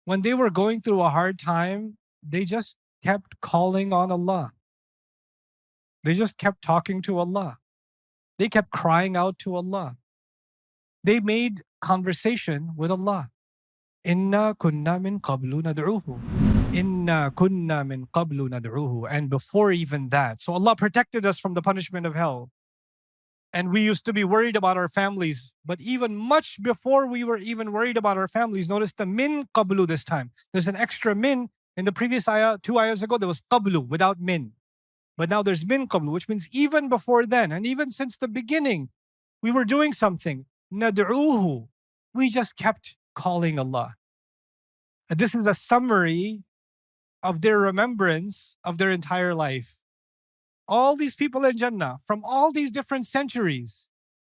When they were going through a hard time, they just kept calling on Allah. They just kept talking to Allah. They kept crying out to Allah. They made conversation with Allah. Inna kunna min qablu nad'uhu. Inna kunna min qablu nad'uhu. And before even that, so Allah protected us from the punishment of hell. And we used to be worried about our families. But even much before we were even worried about our families, notice the min qablu this time. There's an extra min. In the previous ayah, 2 ayahs ago, there was qablu without min. But now there's min qablu, which means even before then, and even since the beginning, we were doing something. Nad'uhu. We just kept calling Allah. And this is a summary of their remembrance of their entire life. All these people in Jannah, from all these different centuries,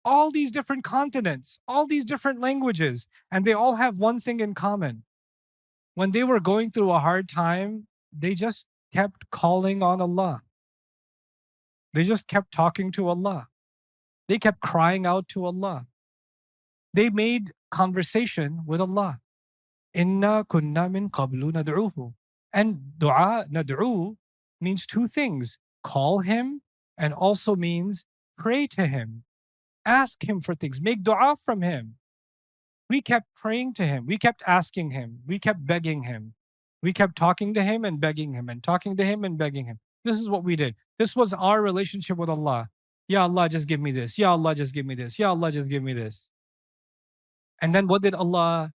all these different continents, all these different languages, and they all have one thing in common. When they were going through a hard time, they just kept calling on Allah. They just kept talking to Allah. They kept crying out to Allah. They made conversation with Allah. Inna kunna min qablu nad'uhu. And dua, nad'u, means two things. Call Him and also means pray to Him. Ask Him for things. Make dua from Him. We kept praying to Him. We kept asking Him. We kept begging Him. We kept talking to Him and begging Him and talking to Him and begging Him. This is what we did. This was our relationship with Allah. Ya Allah, just give me this. Ya Allah, just give me this. Ya Allah, just give me this. And then what did Allah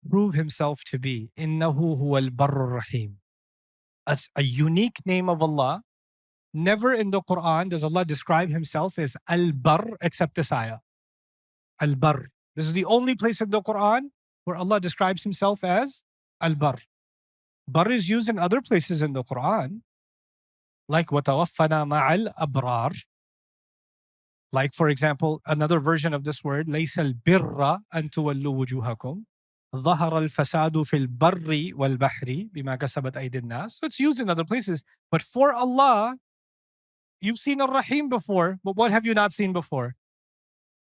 prove Himself to be? Innahu huwal barrur rahim. As a unique name of Allah. Never in the Quran does Allah describe Himself as Al-Barr except this ayah. Al-Barr. This is the only place in the Quran where Allah describes Himself as Al-Barr. Barr is used in other places in the Quran, like وَتَوَفَّنَا مَعَ الْأَبْرَارِ. Like, for example, another version of this word, لَيْسَ الْبِرَّ أَن تُوَلُّوا وُجُوهَكُمْ ظَهَرَ الْفَسَادُ فِي الْبَرِّ وَالْبَحْرِ بِمَا كَسَبَتْ أَيْدِي النَّاسِ. So it's used in other places. But for Allah, you've seen Ar-Rahim before, but what have you not seen before?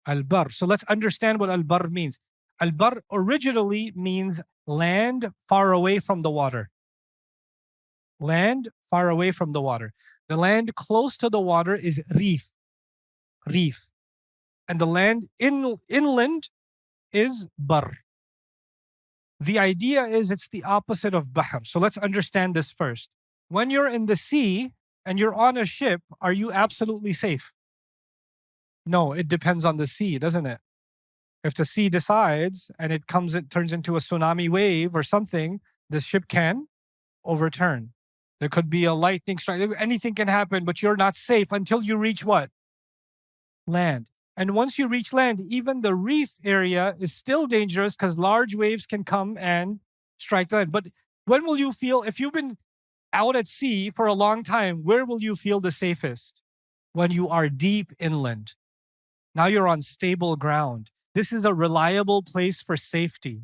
Al-Barr. So let's understand what Al-Barr means. Al-Barr originally means land far away from the water. Land far away from the water. The land close to the water is reef. Reef. And the land inland is Barr. The idea is it's the opposite of Bahr. So let's understand this first. When you're in the sea and you're on a ship, are you absolutely safe? No, it depends on the sea, doesn't it? If the sea decides and it turns into a tsunami wave or something, the ship can overturn. There could be a lightning strike. Anything can happen, but you're not safe until you reach what? Land. And once you reach land, even the reef area is still dangerous because large waves can come and strike the land. But when will you feel, if you've been out at sea for a long time, where will you feel the safest? When you are deep inland. Now you're on stable ground. This is a reliable place for safety.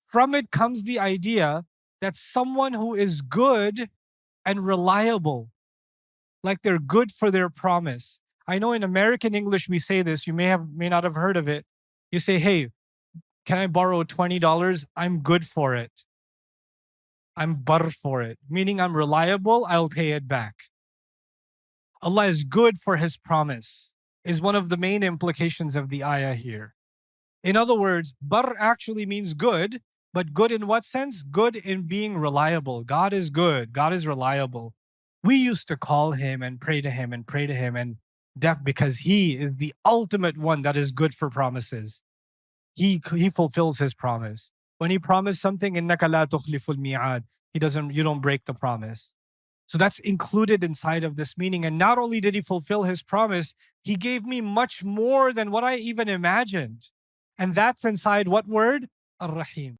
From it comes the idea that someone who is good and reliable, like they're good for their promise. I know in American English we say this, you may not have heard of it. You say, hey, can I borrow $20? I'm good for it. I'm barr for it, meaning I'm reliable, I'll pay it back. Allah is good for His promise, is one of the main implications of the ayah here. In other words, barr actually means good, but good in what sense? Good in being reliable. God is good, God is reliable. We used to call Him and pray to Him and pray to Him and because He is the ultimate one that is good for promises. He fulfills His promise. When He promised something, إِنَّكَ لَا تُخْلِفُ الْمِيعَادِ, you don't break the promise. So that's included inside of this meaning. And not only did He fulfill His promise, He gave me much more than what I even imagined. And that's inside what word? Ar-Rahim.